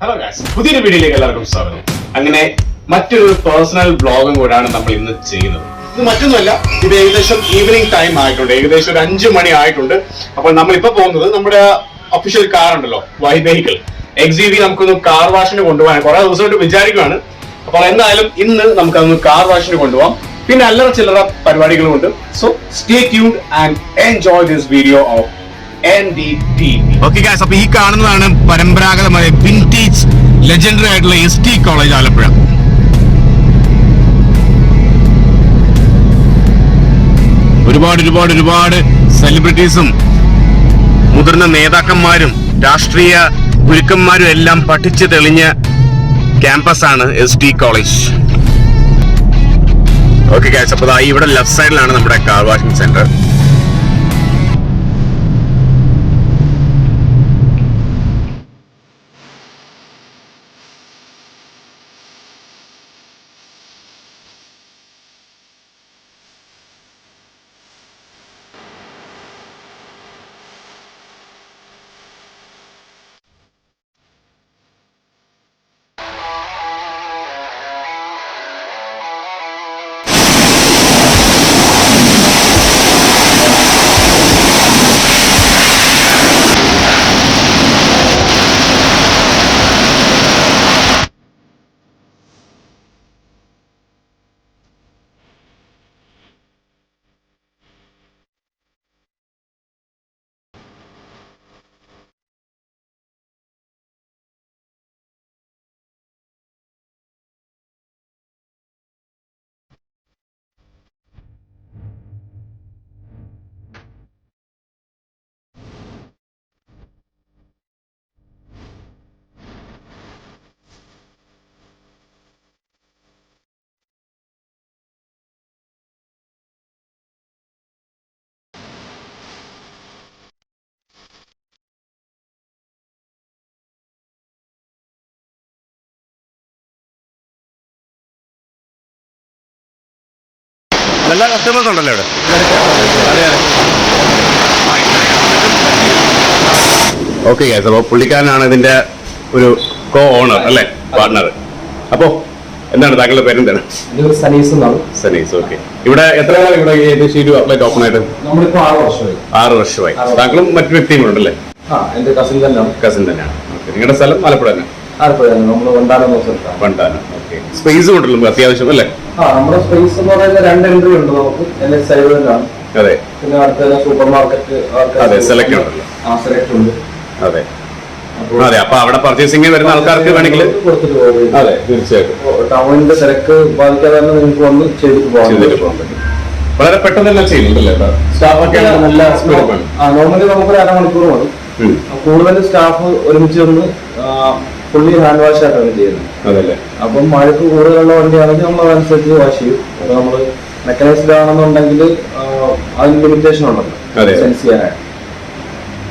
Hello guys, പുതിയൊരു വീഡിയോയിലേക്ക് എല്ലാവർക്കും സ്വാഗതം. അങ്ങനെ മറ്റൊരു പേഴ്സണൽ ബ്ലോഗും കൂടാണ് നമ്മൾ ഇന്ന് ചെയ്യുന്നത്. ഇത് മറ്റൊന്നുമല്ല, ഇത് ഏകദേശം ഈവനിങ് ടൈം ആയിട്ടുണ്ട്, ഏകദേശം ഒരു 5 മണി ആയിട്ടുണ്ട്. അപ്പോൾ നമ്മളിപ്പോ പോകുന്നത് നമ്മുടെ ഒഫീഷ്യൽ കാർ ഉണ്ടല്ലോ, വൈറ്റ് വെഹിക്കിൾ XUV നമുക്കൊന്ന് കാർ വാഷിന് കൊണ്ടുപോകാൻ കുറെ ദിവസമായിട്ട് വിചാരിക്കുകയാണ്. അപ്പോൾ എന്തായാലും ഇന്ന് നമുക്കതൊന്ന് കാർ വാഷിന് കൊണ്ടുപോകാം. പിന്നെ അല്ലറ ചില്ലറ പരിപാടികളുമുണ്ട്. So stay tuned and enjoy this video of okay guys, അപ്പൊ ഈ കാണുന്നതാണ് പരമ്പരാഗതമായ വിന്റേജ് ലെജൻഡറി ആയിട്ടുള്ള ST കോളേജ് ആലപ്പുഴ. ഒരുപാട് സെലിബ്രിറ്റീസും മുതിർന്ന നേതാക്കന്മാരും രാഷ്ട്രീയ ഗുരുക്കന്മാരും എല്ലാം പഠിച്ചു തെളിഞ്ഞ ക്യാമ്പസാണ് ST കോളേജ്. ഓക്കെ ഗൈസ്, അപ്പൊ ഇവിടെ ലെഫ്റ്റ് സൈഡിലാണ് നമ്മുടെ കാർ വാഷിംഗ് സെന്റർ. നല്ല കസ്റ്റമേഴ്സ് ഉണ്ടല്ലോ ഇവിടെ. ഓക്കെ ഗൈസ്, അപ്പോൾ പുള്ളിക്കാരനാണ് ഇതിന്റെ ഒരു കോ ഓണർ അല്ലേ, പാർട്ണർ. അപ്പോ എന്താണ് താങ്കളുടെ പേരെന്താണ്? സനീസ്. ഓക്കെ, ഇവിടെ എത്ര കാലം ഇവിടെ ഏകദേശം ഒരു ഔട്ട്ലെറ്റ് ഓപ്പൺ ആയിട്ട്? 6 വർഷമായി. താങ്കളും മറ്റു വ്യക്തിയും കൂടെ ഉണ്ടല്ലേ? എന്റെ കസിൻ തന്നെയാണ്. ഓക്കെ, നിങ്ങളുടെ സ്ഥലം ആലപ്പുഴ തന്നെ? വണ്ടാനം. ഓക്കെ, സ്പേസ് ഉണ്ടല്ലോ നമുക്ക് അത്യാവശ്യം അല്ലേ? നമ്മുടെ സ്പേസ് എന്ന് പറയുന്നത് 2 എൻട്രി ഉണ്ട് നമുക്ക്. എന്റെ സൈഡിലാണ്. അതെ. പിന്നെ അടുത്ത സൂപ്പർ മാർക്കറ്റ്. അതെ, സെലക്ട് ഉണ്ടല്ലോ. സെലക്ട് ഉണ്ട്. അതെ അതെ. അപ്പൊ അവിടെ പർച്ചേസിംഗ് വരുന്ന ആൾക്കാർക്ക് വേണമെങ്കിൽ കൊടുത്തിട്ട് പോകും. അതെ, തീർച്ചയായിട്ടും ടൗണിന്റെ തിരക്ക് ബാധിക്കാതെ തന്നെ നിങ്ങൾക്ക് വന്ന് ചെയ്തിട്ട് പോകാൻ പറ്റും. വളരെ പെട്ടെന്ന് തന്നെ ചെയ്യുന്നുണ്ടല്ലേ? സ്റ്റാഫൊക്കെ നല്ല സ്പീഡാണ്. നോർമലി നമുക്കൊരു 1/2 മണിക്കൂർ മതി. കൂടുതൽ സ്റ്റാഫ് ഒരുമിച്ച് വന്ന് ഫുള്ളി ഹാൻഡ് വാഷ് ആയിട്ടാണ് ചെയ്യുന്നത്. അതല്ലേ? അപ്പം മഴക്ക് കൂടുതലുള്ള വണ്ടിയാണെങ്കിൽ നമ്മൾ അതനുസരിച്ച് വാഷ് ചെയ്യും. അപ്പൊ നമ്മള് മെക്കാനിക്സ്ഡ് ആണെന്നുണ്ടെങ്കിൽ അതിന് ലിമിറ്റേഷൻ ഉണ്ടല്ലോ സെൻസ് ചെയ്യാനായിട്ട്.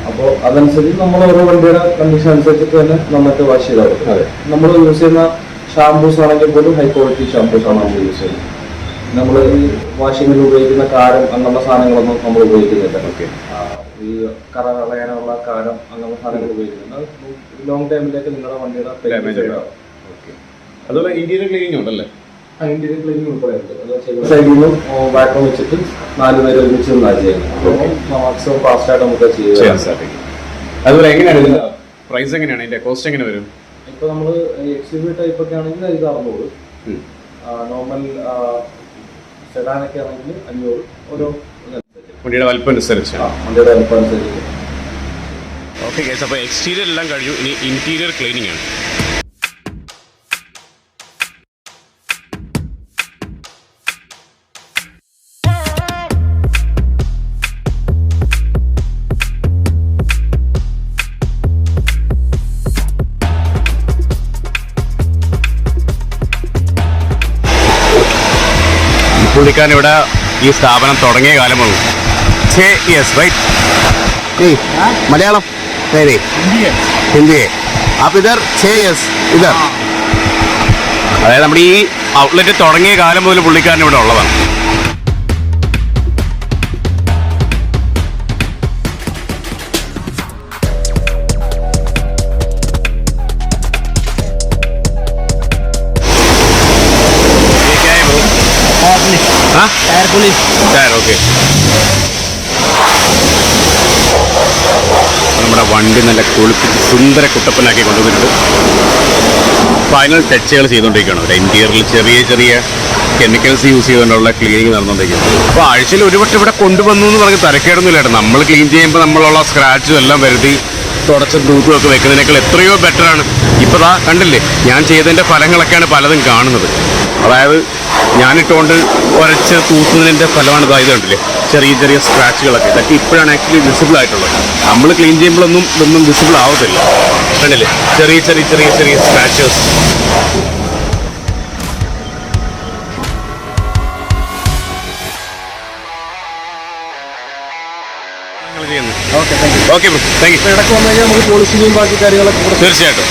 അപ്പോൾ അതനുസരിച്ച് നമ്മൾ ഓരോ വണ്ടിയുടെ കണ്ടീഷൻ അനുസരിച്ചിട്ട് തന്നെ നമുക്ക് വാഷ് ചെയ്താൽ പറ്റും. അതെ, നമ്മൾ യൂസ് ചെയ്യുന്ന ഷാംപൂസ് ആണെങ്കിൽ പോലും ഹൈ ക്വാളിറ്റി ഷാംപൂസ് ആണ് നമ്മൾ യൂസ് ചെയ്യുന്നത്. നമ്മൾ ഈ വാഷിങ്ങിൽ ഉപയോഗിക്കുന്ന കാരം അങ്ങനെയുള്ള സാധനങ്ങളൊന്നും നമ്മൾ ഉപയോഗിക്കുന്നില്ല. ഓക്കെ, ഈ കറ കളയാനുള്ള കാരം അങ്ങനെയുള്ള സാധനങ്ങൾ ഉപയോഗിക്കുന്നത് ലോങ് ടൈമിലേക്ക് നിങ്ങളുടെ വണ്ടിയുടെ അതുപോലെ ഇന്റീരിയർ ക്ലീനിങ് ഉണ്ടല്ലേ? ഇന്റീരിയർ ക്ലീനിങ് ഉൾപ്പെടെയുണ്ട്. സൈഡിൽ നിന്നും വാക്വം വെച്ചിട്ട് 4 പേര് ഒരുമിച്ച് നിന്നാണ് ചെയ്യുന്നത്. മാക്സിമം ഫാസ്റ്റ് ആയിട്ട് നമുക്ക് ചെയ്യാൻ സാധിക്കും. അതുപോലെ എങ്ങനെയാണ് ഇതിന്റെ പ്രൈസ്, എങ്ങനെയാണ് ഇതിന്റെ കോസ്റ്റ് എങ്ങനെ വരും? ഇപ്പൊ നമ്മള് XUV ടൈപ്പ് ഒക്കെ ആണെങ്കിൽ 600, നോർമൽ സെഡാനൊക്കെ ആണെങ്കിൽ 500. ഓരോ വണ്ടിയുടെ വലിപ്പം അനുസരിച്ച്. വണ്ടിയുടെ വലിപ്പം അനുസരിച്ച്. ഓക്കെ ഗൈസ്, അപ്പോൾ എക്സ്റ്റീരിയർ എല്ലാം കഴിഞ്ഞു. ഇനി ഇന്റീരിയർ ക്ലീനിങ് ആണ്. പുള്ളിക്കാരൻ ഇവിടെ ഈ സ്ഥാപനം തുടങ്ങിയ കാലം മുതൽ മലയാളം ഹിന്ദി आप इधर 6 years इधर. അതായത് നമ്മുടെ ഈ ഔട്ട്ലെറ്റ് തുടങ്ങിയ കാലം മുതൽ പുള്ളിക്കാരൻ ഇവിടെ ഉള്ളതാണ്. Tyre okay. നമ്മുടെ വണ്ടി നല്ല കുളിപ്പിച്ച് സുന്ദര കുട്ടപ്പനാക്കി കൊണ്ടുവന്നിട്ടുണ്ട്. ഫൈനൽ ടച്ചുകൾ ചെയ്തുകൊണ്ടിരിക്കുകയാണ്. ഒരു ഇന്റീരിയറിൽ ചെറിയ ചെറിയ കെമിക്കൽസ് യൂസ് ചെയ്തുകൊണ്ടുള്ള ക്ലീനിങ് നടന്നുകൊണ്ടിരിക്കുന്നത്. അപ്പോൾ ആഴ്ചയിൽ ഒരു വട്ടം ഇവിടെ കൊണ്ടുവന്നു എന്ന് പറഞ്ഞ് തരക്കേടൊന്നുമില്ല കേട്ടോ. നമ്മൾ ക്ലീൻ ചെയ്യുമ്പോൾ നമ്മളുള്ള സ്ക്രാച്ചും എല്ലാം വരുത്തി തുടച്ച തൂത്തും ഒക്കെ വെക്കുന്നതിനേക്കാൾ എത്രയോ ബെറ്ററാണ്. ഇപ്പോൾ ദാ കണ്ടില്ലേ, ഞാൻ ചെയ്തതിൻ്റെ ഫലങ്ങളൊക്കെയാണ് പലതും കാണുന്നത്. അതായത് ഞാനിട്ടുകൊണ്ട് ഉരച്ച് തൂത്തുന്നതിൻ്റെ ഫലമാണ് ഇത് കണ്ടില്ലേ, ചെറിയ ചെറിയ സ്ക്രാച്ചുകളൊക്കെ. ഇതൊക്കെ ഇപ്പോഴാണ് ആക്ച്വലി വിസിബിൾ ആയിട്ടുള്ളത്. നമ്മൾ ക്ലീൻ ചെയ്യുമ്പോഴൊന്നും ഇതൊന്നും വിസിബിൾ ആവത്തില്ല. കണ്ടില്ലേ, ചെറിയ ചെറിയ ചെറിയ ചെറിയ സ്ക്രാച്ചസ്. തീർച്ചയായിട്ടും.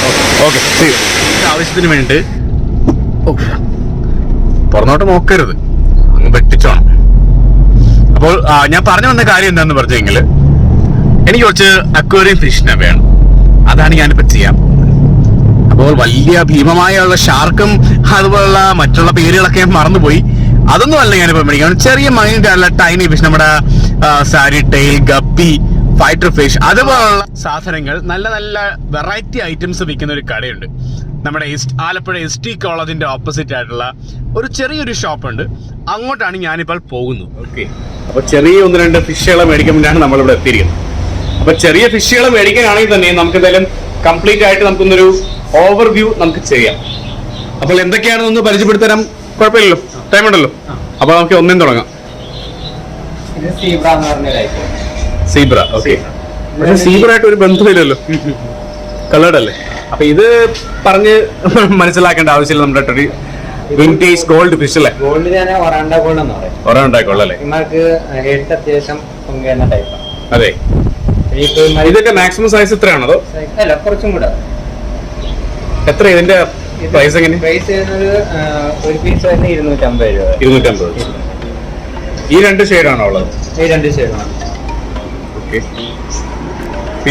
ഓക്കെ, ആവശ്യത്തിന് വേണ്ടി പുറന്നോട്ട് നോക്കരുത്, അങ്ങ് വെട്ടിച്ചോണം. അപ്പോൾ ഞാൻ പറഞ്ഞു വന്ന കാര്യം എന്താണെന്ന് പറഞ്ഞെങ്കിൽ, എനിക്ക് കുറച്ച് അക്വേറിയം ഫിഷിനെ വേണം. അതാണ് ഞാനിപ്പോൾ ചെയ്യാൻ പോകുന്നത്. അപ്പോൾ വലിയ ഭീമമായുള്ള ഷാർക്കും അതുപോലുള്ള മറ്റുള്ള പേരുകളൊക്കെ ഞാൻ മറന്നുപോയി. അതൊന്നും അല്ല ഞാനിപ്പോൾ മേടിക്കണം. ചെറിയ മൈൻഡ് ആയിട്ടുള്ള ടൈനി ഫിഷ്, നമ്മുടെ swordtail, guppy, fighter fish, അതുപോലുള്ള സാധനങ്ങൾ, നല്ല നല്ല വെറൈറ്റി ഐറ്റംസ് വിൽക്കുന്ന ഒരു കടയുണ്ട് നമ്മുടെ ആലപ്പുഴ ST കോളേജിന്റെ ഓപ്പോസിറ്റ് ആയിട്ടുള്ള ഒരു ചെറിയൊരു ഷോപ്പുണ്ട്. അങ്ങോട്ടാണ് ഞാനിപ്പോൾ പോകുന്നത്. ഓക്കെ, അപ്പൊ ചെറിയ 1-2 ഫിഷുകളെ മേടിക്കാൻ വേണ്ടിയാണ് നമ്മളിവിടെ എത്തിയിരിക്കുന്നത്. അപ്പൊ ചെറിയ ഫിഷുകളെ മേടിക്കാനാണെങ്കിൽ തന്നെ നമുക്ക് എന്തായാലും കംപ്ലീറ്റ് ആയിട്ട് നമുക്കൊന്നൊരു ഓവർവ്യൂ നമുക്ക് ചെയ്യാം. അപ്പോൾ എന്തൊക്കെയാണെന്നൊന്ന് പരിചയപ്പെടുത്തരാം. കുഴപ്പമില്ലല്ലോ, ടൈം ഉണ്ടല്ലോ. അപ്പൊ നമുക്ക് ഒന്നും തുടങ്ങാം. സീബ്ര. ഓക്കെ, പക്ഷെ സീബ്ര ആയിട്ട് ഒരു ബന്ധമില്ലല്ലോ, കളേർഡ് അല്ലേ. അപ്പൊ ഇത് പറഞ്ഞ് മനസ്സിലാക്കേണ്ട ആവശ്യമില്ല. നമ്മുടെ വിന്റേജ് ഗോൾഡ് ഫിഷ് അല്ലേ. ഒറാണ്ട ഗോൾഡ് അല്ലേ. അതെ, ഇതൊക്കെ മാക്സിമം സൈസ് എത്രയാണോ? അതോ കുറച്ചും കൂടെ. എത്ര ഇതിന്റെ പ്രൈസ്? എങ്ങനെ? ഒരു പീസ് 250 രൂപ. 250. ഈ 2 ഷെയ്ഡാണോ ഉള്ളത്? ഈ 2 ഷെയ്ഡാണ്. ഓക്കെ,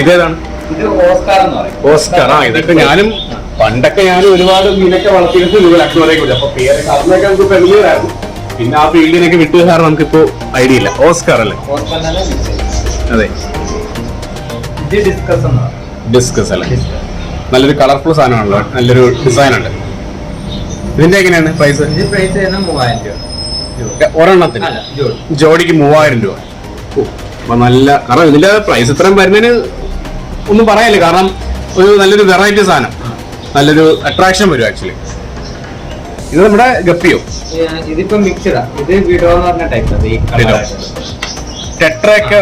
ഇതേതാണ്? ഇത് ഓസ്കാർ എന്ന് പറയും. ഓസ്കാർ. ഇതൊക്കെ ഞാനും പണ്ടൊക്കെ ഒരുപാട് മീനൊക്കെ വളർത്തിയിട്ട് അക്വേറിയെ കുറിച്ച്. അപ്പൊ പേരൊക്കെ അതിനൊക്കെ നമുക്ക് ഫെമിലിയർ ആയിരുന്നു. പിന്നെ ആ ഫീൽഡിനൊക്കെ വിട്ടു കാരണം നമുക്കിപ്പോ ഐഡിയ ഇല്ല. ഓസ്കാർ അല്ലേ? അതെ, ഡിസ്കസ് അല്ലേ. നല്ലൊരു കളർഫുൾ സാധനമാണല്ലോ, നല്ലൊരു ഡിസൈൻ ഉണ്ട്. ഇതിന്റെ എങ്ങനെയാണ് പ്രൈസ്? പ്രൈസ് 3000 രൂപ ഒരെണ്ണത്തിന്. ജോഡിക്ക് 3000 രൂപ. അപ്പൊ നല്ല, കാരണം ഇതിന്റെ പ്രൈസ് ഇത്രയും വരുന്നതിന് ഒന്നും പറയാനില്ല. കാരണം ഒരു നല്ലൊരു വെറൈറ്റി സാധനം, നല്ലൊരു അട്രാക്ഷൻ വരും ആക്ച്വലി. ഇത് നമ്മുടെ ഗപ്പിയോ? ഇതിപ്പോ മിക്സ്ഡാ. ഇത് വിഡോ എന്ന് പറഞ്ഞ ടൈപ്പ്. ടെട്രയൊക്കെ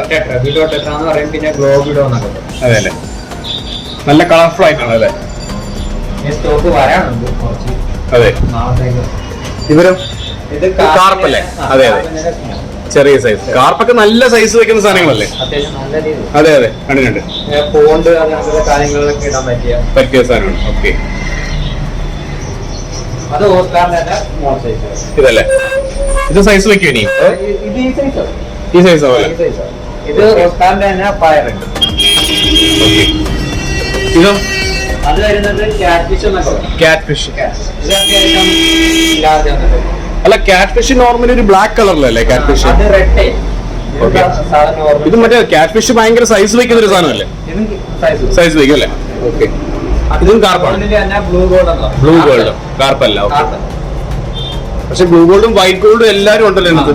വിഡോ ടെട്ര എന്ന് പറയും. പിന്നെ ഗ്ലോ വിഡോ എന്നൊക്കെ പറയും. അതെ അല്ലേ, നല്ല കളർഫുൾ ആയിട്ടാണ് അല്ലേ. സ്റ്റോക്ക് വരാനുണ്ട് കുറച്ച്. അതെ, നാളത്തേക്ക്. ഇവരും ഇത് കാർപ്പല്ലേ? അതെ അതെ, ചെറിയ സൈസ്. കാർപ്പൊക്കെ നല്ല സൈസ് വെക്കുന്ന സാധനങ്ങളല്ലേ? അതെ അതെ, കണ്ടിട്ടുണ്ട്. പോണ്ട് അങ്ങനത്തെ കാര്യങ്ങളിലൊക്കെ ഇടാൻ പറ്റിയ സാധനമാണ്. ഓക്കെ, അത് ഓസ്കാറിന്റെ സ്മോൾ സൈസ്. ഇതല്ലേ, ഇത് സൈസ് വെക്കും ഇനി? ഇത് ഈ സൈസ്. ഈ സൈസ് ആവല്ലേ? ഇത് ഓസ്കാറിന്റെ തന്നെ ഫയർ ഉണ്ട്. ഇതോ? അത് വരുന്നത് ക്യാറ്റ് ഫിഷ് എന്നൊക്കെ പറയും. Cat fish. ഇത് അത്യാവശ്യം ലാർജ് ആണ്. അല്ല, ക്യാറ്റ് ഫിഷ് നോർമലി ഒരു ബ്ലാക്ക് കളറിലല്ലേ ക്യാറ്റ് ഫിഷ്? അത് റെഡ് ടൈപ്പ്. ഇത് മറ്റേ ക്യാറ്റ് ഫിഷ് ഭയങ്കര സൈസ് വെക്കുന്ന ഒരു സാധനമല്ലേ? സൈസ് വെക്കും അല്ലേ? ഓക്കെ, ഇതും കാർപ്പാണ്. Blue gold. ബ്ലൂ ഗോൾഡ് കാർപ്പല്ല. ഓക്കെ, പക്ഷെ ബ്ലൂ ഗോൾഡും വൈറ്റ് ഗോൾഡും എല്ലാരും ഉണ്ടല്ലോ ഇതിനകത്ത്.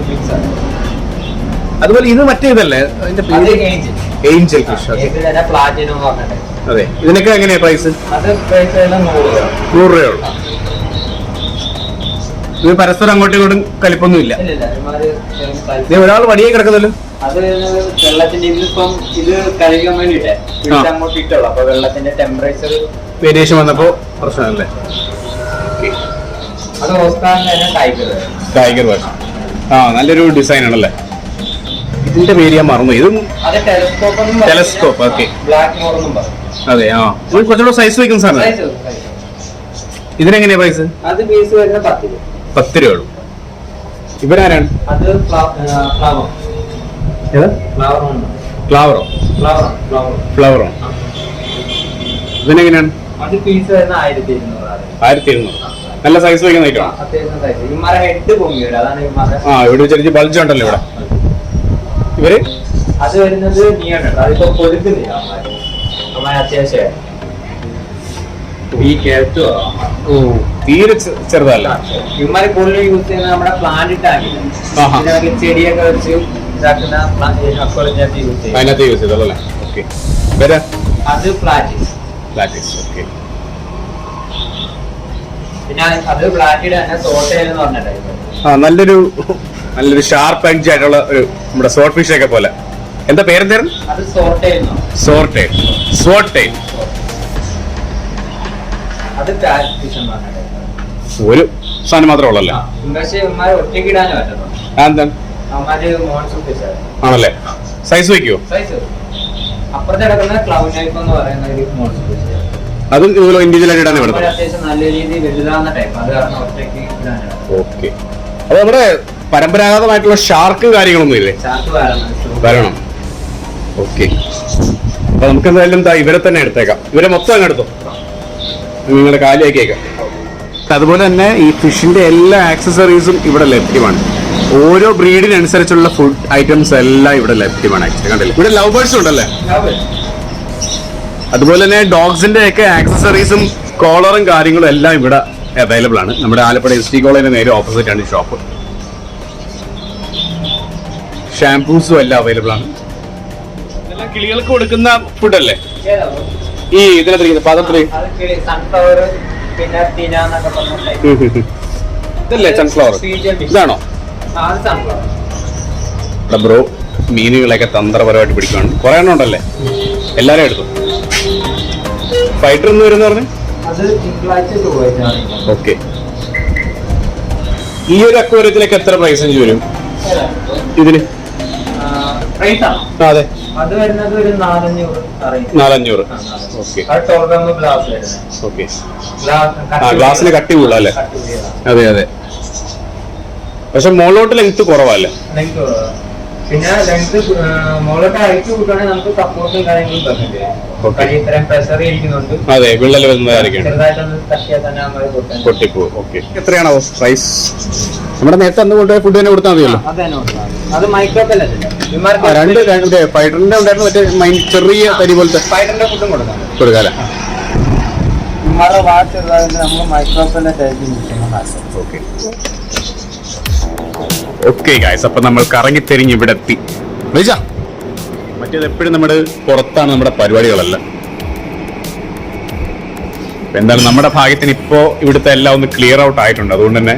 അതുപോലെ ഇത് മറ്റേ ഇതല്ലേ, അതിന്റെ ഏഞ്ചൽ ഫിഷ്. പ്ലാറ്റിനം എന്ന് പറഞ്ഞിട്ട്. അതെ, ഇതിനൊക്കെ എങ്ങനെയാ പ്രൈസ്? അത് പ്രൈസ് 100 രൂപയുള്ളൂ. ഇത് പരസ്പരം അങ്ങോട്ടും ഇങ്ങോട്ടും കലിപ്പൊന്നും ഇല്ല. ഒരാൾ വടിയായി കിടക്കുന്നല്ലോ. അത് വെള്ളത്തിന്റെ ഇതിപ്പം ഇത് കഴുകാൻ വേണ്ടിട്ടേ അങ്ങോട്ട് ഇട്ടുള്ളൂ. അപ്പൊ വെള്ളത്തിന്റെ ടെമ്പറേച്ചർ വേരിയേഷൻ വന്നപ്പോ പ്രശ്നമല്ലേ. അത് ഓസ്കാറിന്റെ ടൈഗർ വേർഷൻ. നല്ലൊരു ഡിസൈൻ ആണല്ലേ. ഇതിന്റെ പേര് ഞാൻ മറന്നു. ഇതും ടെലസ്കോപ്പ്. ഓക്കെ, ബ്ലാക്ക് മോറെന്നും പറയും. അതെ. കുറച്ചുകൂടെ സൈസ് വെക്കുന്ന സാധനം. ഇതിനെങ്ങനെയാ പ്രൈസ്? അത് പീസ് വരുന്ന 10 രൂപ. ഇവരാരാണ്? അത് ഫ്ലവറോ? ഫ്ലവറോ? ഇതിനെങ്ങനെയാണ്? അത് പീസ് വരുന്ന 1200. നല്ല സൈസ് വയ്ക്കുന്ന ഐറ്റം. അത്യാവശ്യം സൈസ്. ഇമാരെ ഹെഡ് പൊങ്ങി വരും, അതാണ് ഇമാരെ. ഇവിടെ ചെറിയ ബൾജ് ഉണ്ടല്ലോ ഇവിടെ. ഇവര് അത് വരുന്നത് നീയാണ്, അതിപ്പോ പൊരുക്കുന്നില്ല അമ്മാര് അത്യാവശ്യം തീരെ ചെറുതല്ല. ഇമാര് കൂടുതൽ യൂസ് ചെയ്യുന്നത് നമ്മുടെ പ്ലാന്റ് ടാങ്കില് ചെടിയൊക്കെ വെച്ച് ഇതാക്കുന്ന അതിനകത്ത് യൂസ് ചെയ്തല്ലേ. ഓക്കെ, അത് പ്ലാറ്റിസ്. പിന്നെ അത് പ്ലാറ്റിയുടെ തന്നെ സോട്ടേൽ എന്ന് പറഞ്ഞ ടൈപ്പ്. നല്ലൊരു ഷാർപ്പ് എഡ്ജ് ആയിട്ടുള്ള ഒരു നമ്മുടെ സോട്ട് ഫിഷ് ഒക്കെ പോലെ. എന്താ പേരെന്തായിരുന്നു? അത് സോട്ടേൽ. അത് ഫിഷ് എന്ന് പറഞ്ഞ ടൈപ്പ്. ഒരു സാധനം മാത്രമേ ഉള്ളല്ലേ? പക്ഷേ ഇമാര് ഒറ്റയ്ക്ക് ഇടാനേ പറ്റുള്ളൂ. എന്താണ് മോൺസൂൺ ഫിഷ് ആണല്ലേ? സൈസ് വയ്ക്കുവോ? സൈസ് അപ്പുറത്ത് കിടക്കുന്ന ക്ലൗഡ് നൈഫ് എന്ന് പറയുന്ന ഒരു മോൺസൂൺ ഫിഷ്. അതും ഇതുപോലെ ഇൻഡിവിജ്വൽ ആയിട്ട് ഇടാൻ പറ്റും. അത്യാവശ്യം നല്ല രീതിയിൽ വലുതാവുന്ന ടൈപ്പ്, അത് കാരണം ഒറ്റയ്ക്ക് ഇടാനാണ്. ഓക്കെ, അപ്പൊ നമ്മുടെ പരമ്പരാഗതമായിട്ടുള്ള ഷാർക്ക് കാര്യങ്ങളൊന്നും ഇല്ലേ? ചാക്ക് വരണം. ഓക്കെ, അപ്പൊ നമുക്ക് എന്തായാലും ഇവരെ തന്നെ എടുത്തേക്കാം. ഇവരെ മൊത്തം അങ്ങ് എടുത്തോ, നിങ്ങളുടെ കാലിയാക്കിയേക്കാം. അതുപോലെ തന്നെ ഈ ഫിഷിന്റെ എല്ലാ ആക്സസറീസും ഇവിടെ ലഭ്യമാണ്. ഓരോ ബ്രീഡിനനുസരിച്ചുള്ള ഫുഡ് ഐറ്റംസ് എല്ലാം ഇവിടെ ലഭ്യമാണ്. ആക്ച്വലി കണ്ടില്ലേ, ഇവിടെ ലവ് ബേർഡ്സ് ഉണ്ടല്ലേ? അതുപോലെ തന്നെ ഡോഗ്സിന്റെ ഒക്കെ ആക്സസറീസും കോളറും കാര്യങ്ങളും എല്ലാം ഇവിടെ അവൈലബിൾ ആണ്. നമ്മുടെ ആലപ്പുഴ ST കോളേജിന്റെ നേരെ ഓപ്പോസിറ്റ് ആണ് ഷോപ്പ്. ഷാംപൂസും എല്ലാം അവൈലബിൾ ആണ്. ഇതെല്ലാം കിളികൾക്ക് കൊടുക്കുന്ന ഫുഡല്ലേ ഈ ഇതിനകത്ത് പാത്രത്തില്? സൺഫ്ലവർ, പിന്നെ തിന എന്നൊക്കെ പറഞ്ഞ ഇതല്ലേ സൺഫ്ലവർ? ഇതാണോ? ബ്രോ മീനുകളൊക്കെ തന്ത്രപരമായിട്ട് പിടിക്കുകയാണ്. കുറെ എണ്ണം ഉണ്ടല്ലേ? എല്ലാരും എടുത്തു. ഫൈറ്റർ എന്ന് വരുന്ന പറഞ്ഞു. ഓക്കെ, ഈ ഒരു അക്വേറിയത്തിലേക്ക് എത്ര പ്രൈസ് വരും ഇതിന്? അതെ, അത് വരുന്നത് ഒരു 400. ഓക്കെ, ഗ്ലാസിന് കട്ടി കൂടുതൽ അല്ലേ? അതെ. പക്ഷെ മോളോട്ട് ലെങ്ത് കുറവല്ലേ? പിന്നെ ലെങ്ത് മോളോട്ട് ഹൈറ്റ് കൂട്ടുകയാണെങ്കിൽ നമുക്ക് സപ്പോർട്ടും കാര്യങ്ങളും തന്നിട്ട് ഇത്രയും പ്രഷർ ഇരിക്കുന്നുണ്ട്. അതെ, വിള്ളൽ വരുന്നതായിരിക്കും, ചെറുതായിട്ടൊന്ന് തട്ടിയാൽ തന്നെ പൊട്ടിപ്പോ. ഓക്കെ, എത്രയാണോ പ്രൈസ്? നമ്മുടെ നേരത്തെ അന്ന് കൊണ്ടുപോയ ഫുഡ് തന്നെ കൊടുത്താൽ മതിയല്ലോ. അത് മൈക്രോപ്പല്ലേ? രണ്ട് ഫൈറ്ററിന്റെ ഉണ്ടായിരുന്നു, മറ്റേ ചെറിയ തരി പോലത്തെ ഫൈറ്ററിന്റെ ഫുഡും കൊടുക്കാല്ലേ? നമ്മൾ മൈക്രോപ്പല്ലേ ഓക്കെ ഗൈസ്, അപ്പൊ നമ്മൾ കറങ്ങി തിരിഞ്ഞ് ഇവിടെ എത്തി. മറ്റേത് എപ്പോഴും നമ്മുടെ പുറത്താണ് നമ്മുടെ പരിപാടികളെല്ലാം. എന്തായാലും നമ്മുടെ ഭാഗ്യത്തിന് ഇപ്പോ ഇവിടുത്തെ എല്ലാം ഒന്ന് ക്ലിയർ ഔട്ട് ആയിട്ടുണ്ട്. അതുകൊണ്ട് തന്നെ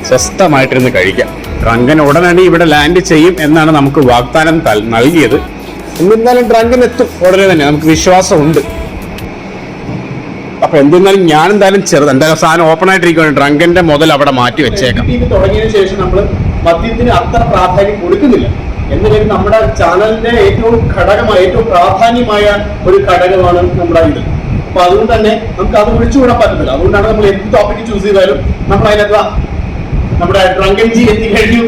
സ്വസ്ഥമായിട്ടിരുന്ന് കഴിക്കാം. ഡ്രങ്കൻ ഉടനടി ഇവിടെ ലാൻഡ് ചെയ്യും എന്നാണ് നമുക്ക് വാഗ്ദാനം നൽകിയത്. എന്നിരുന്നാലും ഡ്രങ്കൻ എത്തും ഉടനെ തന്നെ, നമുക്ക് വിശ്വാസമുണ്ട്. അപ്പൊ എന്തിരുന്നാലും ഞാൻ എന്തായാലും എന്തായാലും സാധനം ഓപ്പൺ ആയിട്ടിരിക്കുകയാണ്. ഡ്രങ്കന്റെ മുതൽ അവിടെ മാറ്റി വെച്ചേക്കാം. തുടങ്ങിയതിനു ശേഷം നമ്മൾ മദ്യത്തിന് അത്ര പ്രാധാന്യം കൊടുക്കുന്നില്ല. എന്നിട്ടും നമ്മുടെ ചാനലിന്റെ ഏറ്റവും പ്രാധാന്യമായ ഒരു ഘടകമാണ് നമ്മുടെ ഇത്. അപ്പൊ അതുകൊണ്ട് തന്നെ നമുക്ക് അത് ഒഴിച്ചുകൂടാൻ പറ്റത്തില്ല. അതുകൊണ്ടാണ് നമ്മൾ എന്ത് ടോപ്പിക് ചൂസ് ചെയ്താലും നമ്മൾ അതിനകത്ത് നമ്മുടെ ഡ്രങ്കൻ ജി എത്തിക്കഴിഞ്ഞു.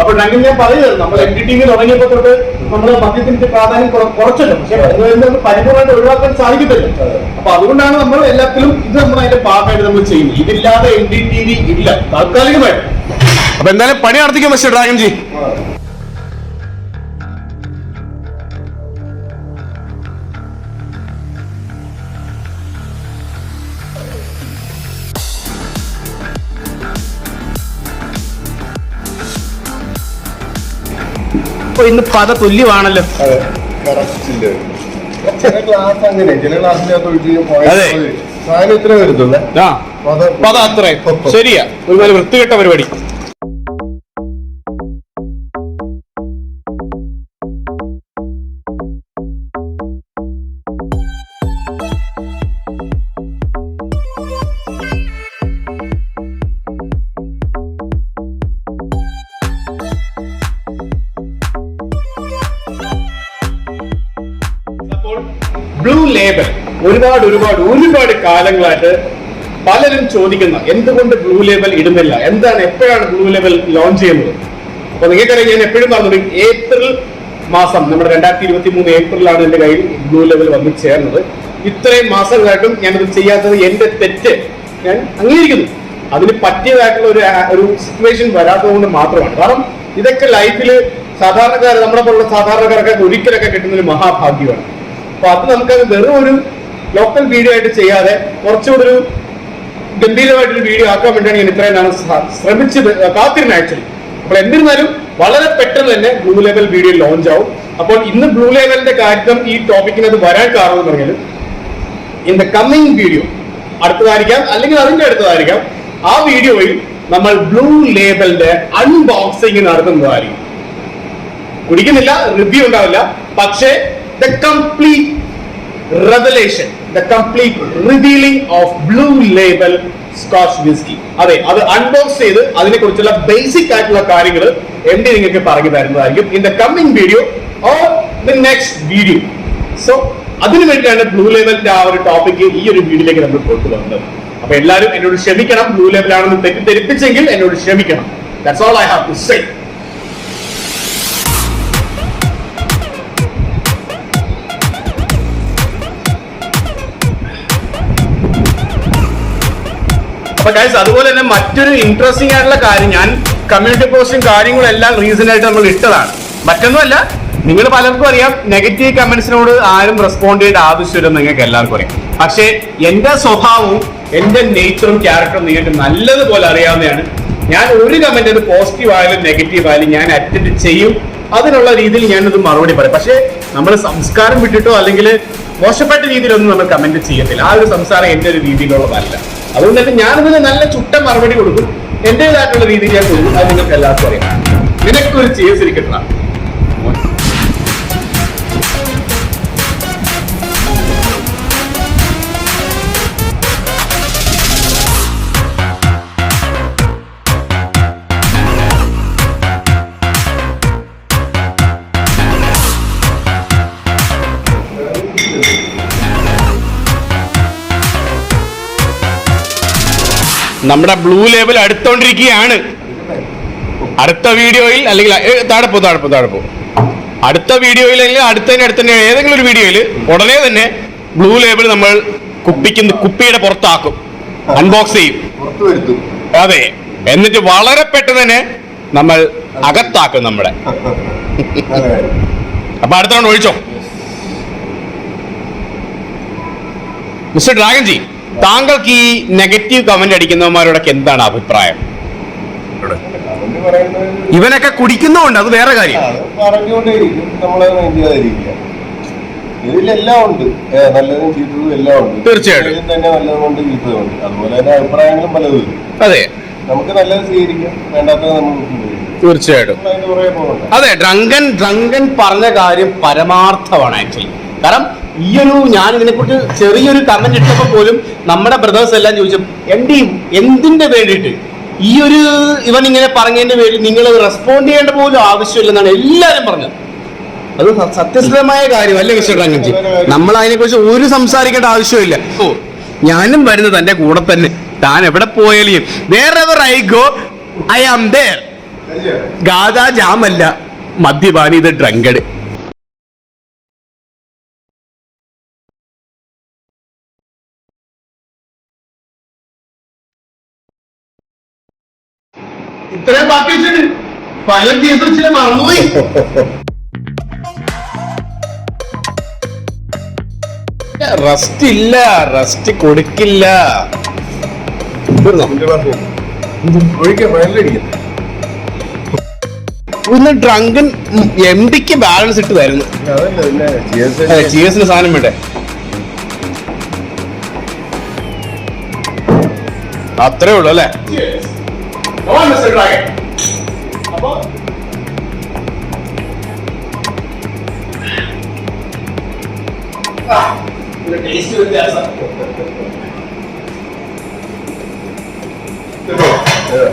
അപ്പൊ ഡ്രങ്കൻ ഞാൻ പറയുന്നത് നമ്മൾ MDTV തുടങ്ങിയപ്പോ തൊട്ട് നമ്മൾ മദ്യത്തിന്റെ പ്രാധാന്യം കുറച്ചല്ലോ. പക്ഷെ പരിപൂർണ്ണമായിട്ട് ഒഴിവാക്കാൻ സാധിക്കത്തില്ല. അപ്പൊ അതുകൊണ്ടാണ് നമ്മൾ എല്ലാത്തിലും ഇത് നമ്മൾ അതിന്റെ ഭാഗമായിട്ട് നമ്മൾ ചെയ്യുന്നത്. ഇതില്ലാതെ MDTV ഇല്ല താൽക്കാലികമായിട്ട്. അപ്പൊ എന്തായാലും പണി നടത്തിക്കാൻ പറ്റും ഡ്രാഗൻ ജി. ഇന്ന് പദ തുല്യമാണല്ലോ. അതെ, പദ അത്ര ശരിയാ. ഒരുപാട് വൃത്തികെട്ട പരിപാടി. ബ്ലൂ ലേബൽ ഒരുപാട് കാലങ്ങളായിട്ട് പലരും ചോദിക്കുന്ന എന്തുകൊണ്ട് ബ്ലൂ ലേബൽ ഇടുന്നില്ല, എന്താണ്, എപ്പോഴാണ് ബ്ലൂ ലേബൽ ലോഞ്ച് ചെയ്യുന്നത്? അപ്പൊ നിങ്ങൾക്കറിയാം, ഞാൻ എപ്പോഴും പറഞ്ഞത് ഏപ്രിൽ മാസം, നമ്മുടെ 2023 ഏപ്രിലാണ് എന്റെ കയ്യിൽ ബ്ലൂ ലേബൽ വന്ന് ചേർന്നത്. ഇത്രയും മാസങ്ങളായിട്ടും ഞാനത് ചെയ്യാത്തത് എന്റെ തെറ്റ് ഞാൻ അംഗീകരിക്കുന്നു. അതിന് പറ്റിയതായിട്ടുള്ള ഒരു സിറ്റുവേഷൻ വരാത്തത് കൊണ്ട് മാത്രമാണ്. കാരണം ഇതൊക്കെ ലൈഫിൽ സാധാരണക്കാർ, നമ്മളെ പോലുള്ള സാധാരണക്കാരൊക്കെ ഒരിക്കലൊക്കെ കിട്ടുന്ന ഒരു മഹാഭാഗ്യമാണ്. അപ്പൊ അത് നമുക്കത് വെറും ഒരു ലോക്കൽ വീഡിയോ ആയിട്ട് ചെയ്യാതെ കുറച്ചുകൂടി ഒരു ഗംഭീരമായിട്ടൊരു വീഡിയോ ആക്കാൻ വേണ്ടിയാണ് ഞാൻ ഇത്രയും നാളെ ശ്രമിച്ചത്, കാത്തിരുന്ന ആക്ച്വലി. അപ്പോൾ എന്നിരുന്നാലും വളരെ പെട്ടെന്ന് തന്നെ ബ്ലൂ ലേബൽ വീഡിയോ ലോഞ്ച് ആവും. അപ്പോൾ ഇന്ന് ബ്ലൂ ലേബലിന്റെ കാര്യം ഈ ടോപ്പിക്കിനത് വരാൻ കാരണം എന്ന് പറഞ്ഞാൽ ഇൻ ദ കമ്മിങ് വീഡിയോ, അടുത്തതായിരിക്കാം അല്ലെങ്കിൽ അതിന്റെ അടുത്തതായിരിക്കാം, ആ വീഡിയോയിൽ നമ്മൾ ബ്ലൂ ലേബലിന്റെ അൺബോക്സിംഗ് നടത്തുന്നതായിരിക്കും. കുടിക്കുന്നില്ല, റിവ്യൂ ഉണ്ടാവില്ല, പക്ഷേ the complete revelation, the complete revealing of blue label scotch whisky. അതെ, അത് അൺബോക്സ് ചെയ്ത് അതിനെ കുറിച്ചുള്ള ബേസിക് ആയിട്ടുള്ള കാര്യങ്ങൾ MD നിങ്ങൾക്ക് പറഞ്ഞു തരുന്നതായിരിക്കും in the coming video or the next video. So അതിനു വേണ്ടിയാണ് ബ്ലൂ ലേബലിന്റെ ആ ഒരു ടോപ്പിക്ക് ഈ ഒരു വീഡിയോയിലേക്ക് നമ്മൾ കൊണ്ടുവന്നത്. അപ്പൊ എല്ലാവരും എന്നോട് ക്ഷമിക്കണം, ബ്ലൂ ലേബൽ ആണെന്ന് തെറ്റിദ്ധരിപ്പിച്ചെങ്കിൽ എന്നോട് ക്ഷമിക്കണം. That's all I have to say. അപ്പൊ ഗൈസ്, അതുപോലെ തന്നെ മറ്റൊരു ഇൻട്രസ്റ്റിംഗ് ആയിട്ടുള്ള കാര്യം, ഞാൻ കമ്മ്യൂണിറ്റി പോസ്റ്റും കാര്യങ്ങളും എല്ലാം റീസൺ ആയിട്ട് നമ്മൾ ഇട്ടതാണ്. മറ്റൊന്നുമല്ല, നിങ്ങൾ പലർക്കും അറിയാം നെഗറ്റീവ് കമന്റ്സിനോട് ആരും റെസ്പോണ്ട് ചെയ്യേണ്ട ആവശ്യമില്ലെന്ന് നിങ്ങൾക്ക് എല്ലാവർക്കും അറിയാം. പക്ഷേ എന്റെ സ്വഭാവവും എന്റെ നേച്ചറും ക്യാരക്ടറും നിങ്ങൾക്ക് നല്ലതുപോലെ അറിയാവുന്നതാണ്. ഞാൻ ഒരു കമന്റ്, അത് പോസിറ്റീവ് ആയാലും നെഗറ്റീവ് ആയാലും ഞാൻ അറ്റൻഡ് ചെയ്യും. അതിനുള്ള രീതിയിൽ ഞാനത് മറുപടി പറയും. പക്ഷേ നമ്മൾ സംസ്കാരം വിട്ടിട്ടോ അല്ലെങ്കിൽ മോശപ്പെട്ട രീതിയിലൊന്നും നമ്മൾ കമന്റ് ചെയ്യത്തില്ല. ആ ഒരു സംസാരം എന്റെ ഒരു രീതിയിലുള്ളതല്ല. അതുകൊണ്ട് തന്നെ ഞാനിതിന് നല്ല ചുട്ട മറുപടി കൊടുക്കും, എന്റേതായിട്ടുള്ള രീതിയിൽ ഞാൻ കൊടുക്കും. അത് നിങ്ങൾക്ക് എല്ലാവർക്കും അറിയാം. നിനക്കൊരു ചേസ് ഇരിക്കട്ട. നമ്മുടെ ബ്ലൂ ലേബൽ അടുത്തോണ്ടിരിക്കുകയാണ്. അടുത്ത വീഡിയോയിൽ അല്ലെങ്കിൽ താഴെപ്പോ അടുത്ത വീഡിയോയിൽ അല്ലെങ്കിൽ അടുത്തതിന്റെ ഏതെങ്കിലും ഒരു വീഡിയോയിൽ ഉടനെ തന്നെ ബ്ലൂ ലേബൽ നമ്മൾ കുപ്പിയുടെ പുറത്താക്കും, അൺബോക്സ് ചെയ്യും. അതെ, എന്നിട്ട് വളരെ പെട്ടെന്ന് തന്നെ നമ്മൾ അകത്താക്കും നമ്മുടെ. അപ്പൊ അടുത്ത റൗണ്ട് ഒഴിച്ചോ. മിസ്റ്റർ ഡ്രാഗൺ ജി, താങ്കൾക്ക് ഈ നെഗറ്റീവ് കമന്റ് അടിക്കുന്നവന്മാരോടൊക്കെ എന്താണ് അഭിപ്രായം? ഇവനൊക്കെ കുടിക്കുന്നുണ്ട്, അത് വേറെ കാര്യം. ഇതിലെല്ലാം ഉണ്ട്, നല്ലതും ചീത്തതും എല്ലാം ഉണ്ട്. തീർച്ചയായിട്ടും തന്നെ നല്ലതുകൊണ്ട് ചീത്തതുണ്ട്. അതുപോലെ തന്നെ അഭിപ്രായങ്ങളും പലതും. അതെ, നമുക്ക് നല്ലത് സ്വീകരിക്കാം, വേണ്ടാത്തത് നമ്മൾ തീർച്ചയായിട്ടും. അതെ, ഡ്രങ്കൻ പറഞ്ഞ കാര്യം പരമാർത്ഥമാണ് ആക്ച്വലി. കാരണം ഞാൻ ഇതിനെക്കുറിച്ച് ചെറിയൊരു കമന്റ് ഇട്ടപ്പോൾ പോലും നമ്മുടെ ബ്രദേഴ്സ് എല്ലാം ചോദിച്ചു, എന്തിന്റെ വേണ്ടിയിട്ട് ഇവൻ ഇങ്ങനെ പറഞ്ഞതിന്റെ പേരിൽ നിങ്ങൾ റെസ്പോണ്ട് ചെയ്യേണ്ട പോലും ആവശ്യമില്ലെന്നാണ് എല്ലാരും പറഞ്ഞത്. അത് സത്യസന്ധമായ കാര്യം അല്ലേ മിസ്റ്റർ ഡ്രങ്കൻജി? നമ്മൾ അതിനെക്കുറിച്ച് ഒരു സംസാരിക്കേണ്ട ആവശ്യമില്ല. ഞാനും വരുന്നത് തന്റെ കൂടെ തന്നെ. താൻ എവിടെ പോയാലും wherever I go, I am there. ഗാദാ ജാമല്ല മദ്യപാനി, ഇത് ഡ്രങ്കഡ്. ഇത്രയും ബാക്കി വെച്ചിട്ട് പല കേസ് മറന്നുപോയി. റെസ്റ്റ് ഇല്ല, റെസ്റ്റ് കൊടുക്കില്ല. ഒന്ന് ഡ്രങ്കൻ MDക്ക് ബാലൻസ് ഇട്ട് തരുന്നു. GSന് സാധനം വേണ്ടേ? അത്രേ ഉള്ളു അല്ലേ?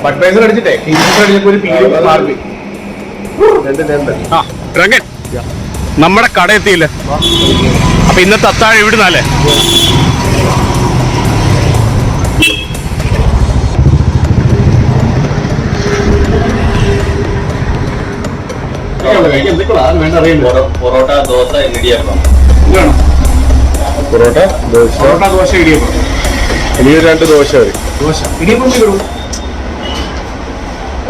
ബഡ്വൈസർ അടിച്ചിട്ടേ ഒരു മാറി. ഡ്രങ്കൻ നമ്മുടെ കട എത്തിയില്ല. അപ്പൊ ഇന്നത്തെ അത്താഴം ഇവിടുന്നല്ലേ? പൊറോട്ട, ദോശ, ഇടിയപ്പം. പൊറോട്ട, ദോശ, ഇടിയപ്പം. ഇനി 2 ദോശ മതി. ദോശ ഇടിയപ്പം കൊടുക്കും.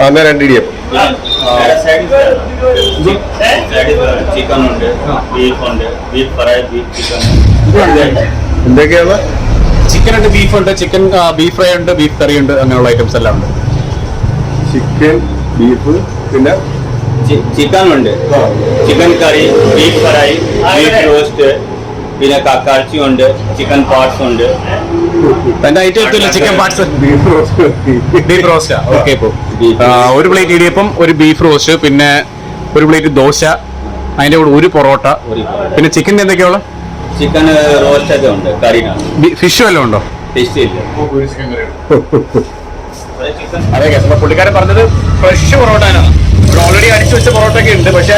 എന്നാ 2 ഇടിയപ്പം. ചിക്കൻ ഉണ്ട്, ബീഫ് ഉണ്ട്, ബീഫ് ഫ്രൈ, ബീഫ് ചിക്കൻ. എന്തൊക്കെയാണ്? ചിക്കൻ ഉണ്ട്, ബീഫ് ഉണ്ട്, ചിക്കൻ ബീഫ് ഫ്രൈ ഉണ്ട്, ബീഫ് കറി ഉണ്ട്, അങ്ങനെയുള്ള ഐറ്റംസ് എല്ലാം ഉണ്ട്. ചിക്കൻ, ബീഫ്, പിന്നെ ചിക്കൻ ഉണ്ട്, ചിക്കൻ കറി, ബീഫ് ഫ്രൈ, ബീഫ് റോസ്റ്റ്, പിന്നെ കക്കാച്ചി ഉണ്ട്, ചിക്കൻ പാർട്സ് ഉണ്ട്. തന്റെ ഐറ്റം എത്തില്ല. Chicken parts, beef roast. Beef roast. Okay. ഇപ്പോൾ ഒരു പ്ലേറ്റ് ഇടിയപ്പം, ഒരു ബീഫ് റോസ്റ്റ്, പിന്നെ ഒരു പ്ലേറ്റ് ദോശ, അതിന്റെ കൂടെ ഒരു പൊറോട്ട, പിന്നെ ചിക്കൻ്റെ എന്തൊക്കെയുള്ള ചിക്കൻ റോസ്റ്റ് ഒക്കെ ഉണ്ട്, കറിനാണ്. ഫിഷ് വല്ലതും ഉണ്ടോ? ഫിഷ് ഇല്ല. അതെ, പുള്ളിക്കാരൻ പറഞ്ഞത് ഫ്രഷ് പൊറോട്ടയാണ്. ഇവിടെ ഓൾറെഡി അടിച്ചു വെച്ച പൊറോട്ട ഒക്കെ ഉണ്ട്, പക്ഷെ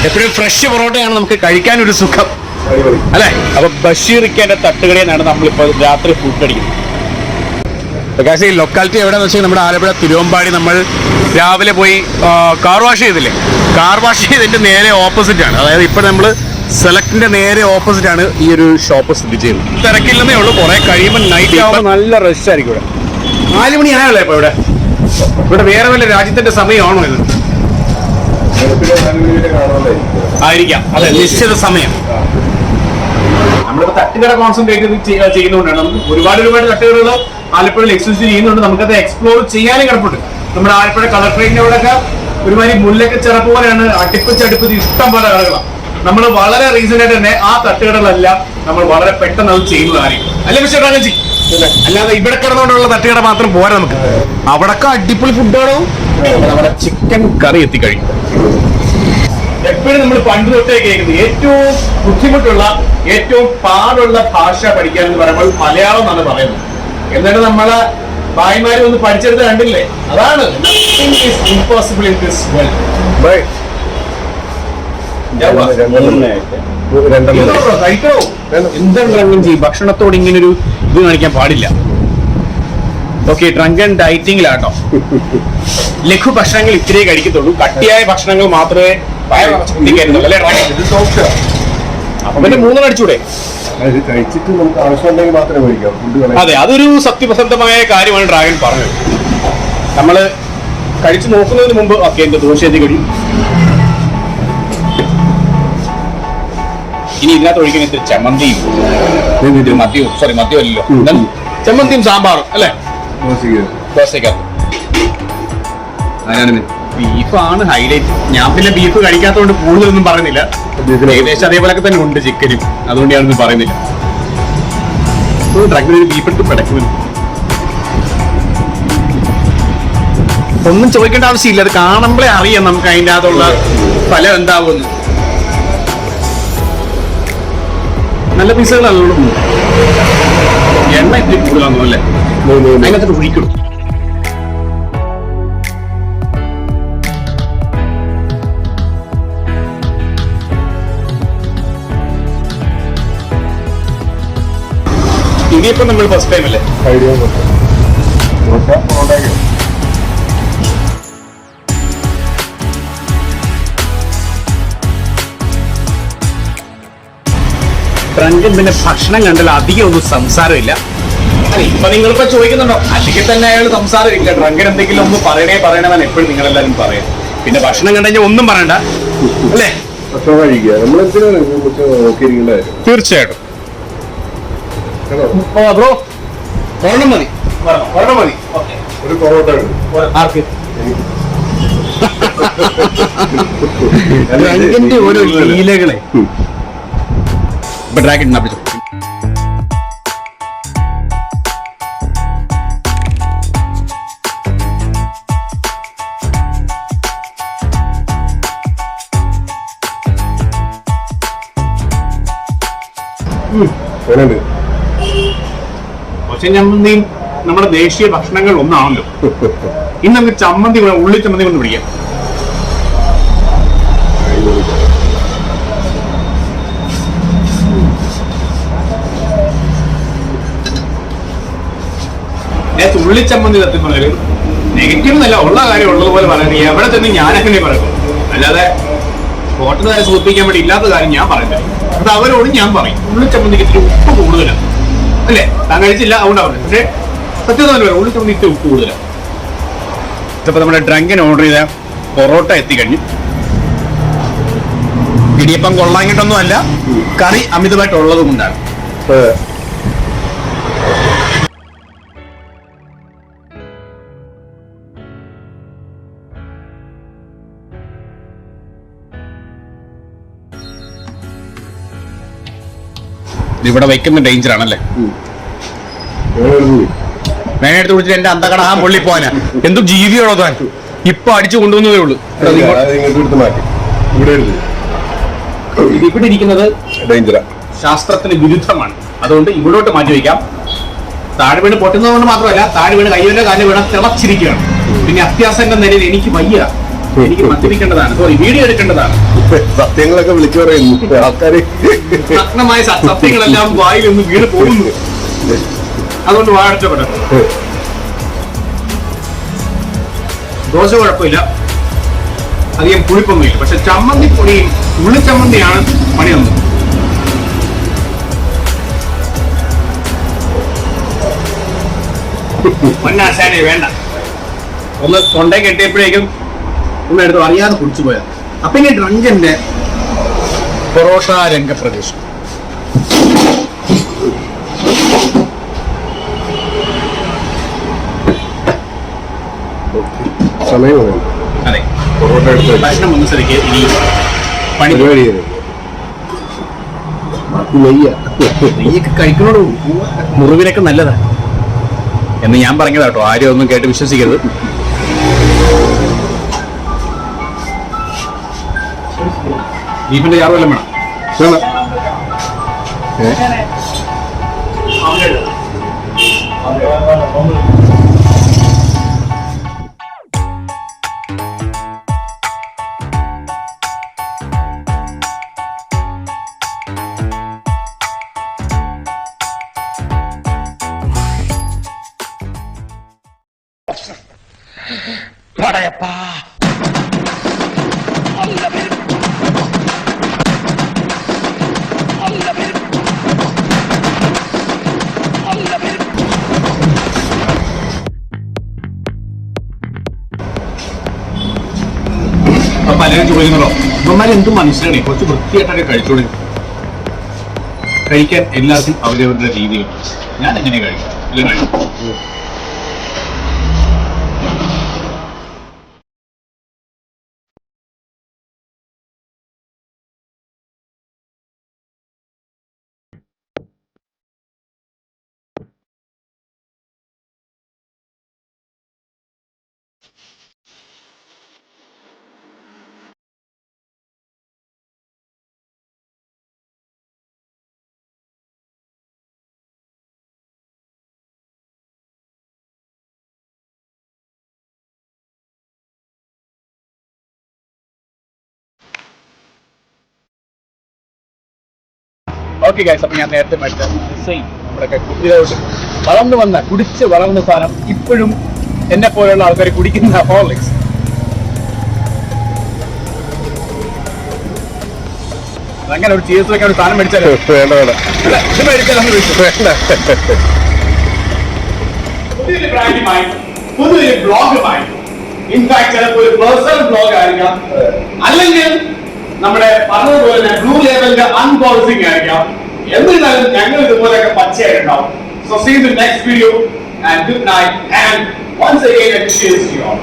എപ്പോഴും ഫ്രഷ് പൊറോട്ടയാണ് നമുക്ക് കഴിക്കാൻ ഒരു സുഖം, അല്ലെ? അപ്പൊ ബഷീറിക്കാന്റെ തട്ടുകടയിൽ നിന്നാണ് നമ്മളിപ്പോ രാത്രി ഫുഡ് അടിക്കുന്നത്. ഈ ലൊക്കാലിറ്റി എവിടെയാന്ന് വെച്ചാൽ നമ്മുടെ ആലപ്പുഴ തിരുവമ്പാടി നമ്മൾ രാവിലെ പോയി കാർ വാഷ് ചെയ്തില്ലേ? കാർ വാഷ് ചെയ്തതിന്റെ നേരെ ഓപ്പോസിറ്റ് ആണ്. അതായത് ഇപ്പൊ നമ്മൾ സെലക്ടിന്റെ നേരെ ഓപ്പോസിറ്റ് ആണ് ഈ ഒരു ഷോപ്പ് സ്ഥിതി ചെയ്യുന്നത്. തിരക്കില്ലെന്നേ ഉള്ളൂ. കുറെ കഴിയുമ്പോൾ നൈറ്റ് ആവുമ്പോൾ നല്ല റഷ് ആയിരിക്കും ഇവിടെ. 4 മണി ആയല്ലേ ഇപ്പൊ ഇവിടെ? ഇവിടെ വേറെ വല്ല രാജ്യത്തിന്റെ സമയമാണോ ഇത്? ആയിരിക്കാം. അതെ, നിശ്ചിത സമയം. നമ്മളിപ്പോ തട്ടുകട കോൺസെൻട്രേറ്റ് ചെയ്യുന്നതുകൊണ്ടാണ് നമുക്ക് ഒരുപാട് തട്ടുകടകൾ ആലപ്പുഴയിൽ എക്സിസ്റ്റ് ചെയ്യുന്നുണ്ട്. നമുക്കത് എക്സ്പ്ലോർ ചെയ്യാനും കിടപ്പുണ്ട്. നമ്മുടെ ആലപ്പുഴ കളക്ടറേറ്റിന്റെ അവിടെ ഒക്കെ ഒരുമാതിരി മുല്ലൊക്കെ ചിറപ്പ് പോലെയാണ്, അടുപ്പിച്ച് ഇഷ്ടം പോലെ കടകളാണ്. നമ്മൾ വളരെ റീസെന്റ് ആയിട്ട് തന്നെ ആ തട്ടുകടകളെല്ലാം നമ്മൾ വളരെ പെട്ടെന്ന് അത് ചെയ്യുന്നതായിരിക്കും, അല്ലെ മിസ്റ്റർ രാജി? അല്ലാതെ ഇവിടെ കിടന്നുകൊണ്ടുള്ള തട്ടുകട മാത്രം പോരാ നമുക്ക്. അവിടൊക്കെ അടിപൊളി ഫുഡുകളോ. നമ്മുടെ ചിക്കൻ കറി എത്തിക്കഴിയും. എപ്പോഴും നമ്മൾ പണ്ട് തൊട്ടേ കേൾക്കുന്നത് ഏറ്റവും ബുദ്ധിമുട്ടുള്ള, ഏറ്റവും പാടുള്ള ഭാഷ പഠിക്കാൻ എന്ന് പറയുമ്പോൾ മലയാളം എന്നാണ് പറയുന്നത്. എന്നിട്ട് നമ്മളെ ഭായിമാര് ഒന്ന് പഠിച്ചെടുത്ത് കണ്ടില്ലേ? അതാണ് ഇംപോസിബിൾ ഇൻ ദിസ് വേൾഡ്. എന്തെങ്കിലും ചെയ്യും, ഭക്ഷണത്തോട് ഇങ്ങനെ ഒരു ഇത് കാണിക്കാൻ പാടില്ല. ഓക്കെ, ഡ്രങ്ക് ആൻഡ് ഡയറ്റിംഗിലാട്ടോ. ലഘു ഭക്ഷണങ്ങൾ ഇത്തിരി കഴിക്കത്തുള്ളൂ, കട്ടിയായ ഭക്ഷണങ്ങൾ മാത്രമേ അപ്പൊ പിന്നെ 3 അടിച്ചൂടെ? കഴിച്ചിട്ട് നമുക്ക് ആവശ്യമുണ്ടെങ്കിൽ മാത്രമേ കഴിക്കാം. അതെ, അതൊരു സത്യസന്ധമായ കാര്യമാണ് ഡ്രാഗൻ പറഞ്ഞത്. നമ്മള് കഴിച്ചു നോക്കുന്നതിന് മുമ്പ് ഓക്കെ എന്റെ ദോശ എത്തി കഴിയും. ഇനി ഇതിനകത്ത് ഒഴിക്കാൻ ഇത്തിരി ചമ്മന്തിയും മദ്യമല്ലോ, ചമ്മന്തിയും സാമ്പാറും അല്ലേ ദോശക്കകത്ത്. ബീഫാണ് ഹൈലൈറ്റ്. ഞാൻ പിന്നെ ബീഫ് കഴിക്കാത്തതുകൊണ്ട് കൂടുതലൊന്നും പറയുന്നില്ല. ഏകദേശം അതേപോലൊക്കെ തന്നെ ഉണ്ട് ചിക്കനും, അതുകൊണ്ട് ഞാനൊന്നും പറയുന്നില്ല. ഡ്രഗിനൊരു ബീഫ് എടുത്ത് പിടക്കുന്നു. ഒന്നും ചോദിക്കേണ്ട ആവശ്യമില്ല, അത് കാണുമ്പോഴേ അറിയാം നമുക്ക് അതിൻ്റെ അകത്തുള്ള ഫലം എന്താകുമെന്ന്. നല്ല പീസുകളല്ലോ. എണ്ണ ഇത്തിരി കൂടുതലാണോ അല്ലേ? അതിനകത്ത് ഒഴിക്കണം. ഇനിയിപ്പം നമ്മൾ ഫസ്റ്റ് ടൈം അല്ലേ? ഫ്രണ്ടും പിന്നെ ഭക്ഷണം കണ്ടാൽ അധികം ഒന്നും സംസാരമില്ല. ഇപ്പൊ നിങ്ങളിപ്പോ ചോദിക്കുന്നുണ്ടോ, അല്ലെങ്കിൽ തന്നെ അയാൾ സംസാരമില്ല. ഡ്രങ്കൻ എന്തെങ്കിലും ഒന്ന് പറയണവൻ എപ്പോഴും നിങ്ങളെല്ലാരും പറയാം. പിന്നെ ഭക്ഷണം കണ്ടുകഴിഞ്ഞാൽ ഒന്നും പറയണ്ട അല്ലേ? തീർച്ചയായിട്ടും. ബ്രോ ഒരെണ്ണം മതി. ഒരു പൊറോട്ട ആർക്ക്? ഡ്രങ്കിന്റെ ഓരോ ലീലകളെ. ഡ്രാഗൺ പിടിച്ചു. പക്ഷെ ചമ്മന്തിയും നമ്മുടെ ദേശീയ ഭക്ഷണങ്ങൾ ഒന്നാണല്ലോ. ഇന്ന് നമുക്ക് ചമ്മന്തി, ഉള്ളി ചമ്മന്തി കൊണ്ട് പിടിക്കാം. ഉള്ളിച്ചമ്മന്തി സത്യം പറഞ്ഞാൽ നെഗറ്റീവ് എന്നല്ല, ഉള്ള കാര്യം ഉള്ളതുപോലെ പറയുന്നത്. എവിടെ തന്നെ ഞാനങ്ങനെ പറയുള്ളൂ, അല്ലാതെ ഹോട്ടലുകാരെ സൂചിപ്പിക്കാൻ വേണ്ടി ഇല്ലാത്ത കാര്യം ഞാൻ പറയുന്നില്ല. അത് അവരോട് ഞാൻ പറയും. ഉള്ളിച്ചമ്മന്തിക്ക് ഇത്തിരി ഉപ്പ് കൂടുതലാണ്. അല്ലേ? താൻ കഴിച്ചില്ല, അതുകൊണ്ടാണ്. പക്ഷേ സത്യം തന്നെ ഉള്ളിൽ നമ്മൾ ഇത്തിരി ഉപ്പ് കൂടുതലാണ്. ഇപ്പൊ നമ്മുടെ ഡ്രങ്കൻ ഓർഡർ ചെയ്ത പൊറോട്ട എത്തിക്കഴിഞ്ഞു. ഇടിയപ്പം കൊള്ളാങ്ങിട്ടൊന്നും അല്ല, കറി അമിതമായിട്ടുള്ളത് കൊണ്ടാണ്. ഇവിടെ വയ്ക്കുന്ന ഡേഞ്ചർ ആണല്ലേ? വേനെടുത്ത് കുടിച്ചിട്ട് എന്റെ അന്തകട ആ പൊള്ളി പോവാനാ. എന്തും ജീവിയാണോ താൻ? ഇപ്പൊ അടിച്ചു കൊണ്ടുവന്നതേ ഉള്ളൂ. ഇവിടെ ഇരിക്കുന്നത് ഡേഞ്ചറാ, ശാസ്ത്രത്തിന് വിരുദ്ധമാണ്. അതുകൊണ്ട് ഇവിടോട്ട് മാറ്റി വയ്ക്കാം. താഴെ വീണ് പൊട്ടുന്നത് കൊണ്ട് മാത്രമല്ല, താഴെ വീണ് കയ്യോന്റെ കാലിൽ വീണ തിളച്ചിരിക്കുകയാണ്. പിന്നെ അത്യാസന്റെ നിലയിൽ എനിക്ക് വയ്യ, എനിക്ക് മദ്യപിക്കേണ്ടതാണ്, സോറി വീഡിയോ എടുക്കേണ്ടതാണ്. സത്യങ്ങളൊക്കെ വിളിച്ചു പറയുന്നു ആൾക്കാര്. നഗ്നമായ സത്യങ്ങളെല്ലാം വായിൽ നിന്ന് വീണ് പോകുന്നു. അതുകൊണ്ട് വാഴച്ചപ്പെടാം. ദോശ കുഴപ്പമില്ല, അധികം പുളിപ്പൊന്നുമില്ല. പക്ഷെ ചമ്മന്തി പൊടിയും ഉള്ളിച്ചമ്മന്തിയാണ് പണി വന്നത്. പൊന്നാശാനെ വേണ്ട, ഒന്ന് തൊണ്ടേ കെട്ടിയപ്പോഴേക്കും ഒന്ന് എടുത്ത് അറിയാതെ കുടിച്ചു പോയത്. അപ്പൊ ഇനി ഡ്രങ്കന്റെ പൊറോട്ട രംഗപ്രദേശം. സമയം അതെ, പൊറോട്ട എടുത്ത് ഭക്ഷണം വന്ന സ്ഥിതിക്ക് ഇനി പണി പരിപാടി നെയ്യൊക്കെ കഴിക്കണോടൂ, മുറിവിനൊക്കെ നല്ലതാ എന്ന് ഞാൻ പറഞ്ഞതാ കേട്ടോ. ആരും ഒന്നും കേട്ട് വിശ്വസിക്കരുത്. ബീഫിന്റെ ചാറ് വല്ലതും വേണം. പലരും ചോദിക്കുന്നല്ലോ, ഇവന്മാരെ എന്തും മനസ്സിലാണേ, കുറച്ച് വൃത്തിയായിട്ടൊക്കെ കഴിച്ചോളൂ. കഴിക്കാൻ എല്ലാവർക്കും അവരവരുടെ രീതിയുണ്ട്. ഞാൻ എങ്ങനെ കഴിക്കാം? ഓക്കെ ഗൈസ്, അപ്പൊ ഞാൻ നേരത്തെ മേടിച്ച നമ്മുടെ കുട്ടികളോട്ട് വളർന്നു വന്ന കുടിച്ച് വളർന്ന സാധനം ഇപ്പോഴും എന്നെ പോലെയുള്ള ആൾക്കാർ കുടിക്കുന്ന ഹോർലിക്സ്. അങ്ങനെ ഒരു ചീസ് വെക്കാൻ ഒരു സാധനം മേടിച്ചാലോ? വേണ്ട വേണ്ട, ഇത് മേടിച്ചാലും പുതിയൊരു ബ്രാൻഡുമായി പുതിയൊരു ബ്ലോഗുമായി, ഇൻഫാക്ട് ചിലപ്പോൾ ഒരു പേഴ്സണൽ ബ്ലോഗ് ആയിരിക്കാം, അല്ലെങ്കിൽ നമ്മുടെ പറഞ്ഞതുപോലെ തന്നെ ബ്ലൂ ലേബലിന്റെ അൺബോക്സിംഗ് ആയിരിക്കാം. എന്നിരുന്നാലും ഞങ്ങൾ ഇതുപോലെയൊക്കെ പച്ചയായിട്ടുണ്ടാവും. So see you in the next video and good night and once again a cheers to you all.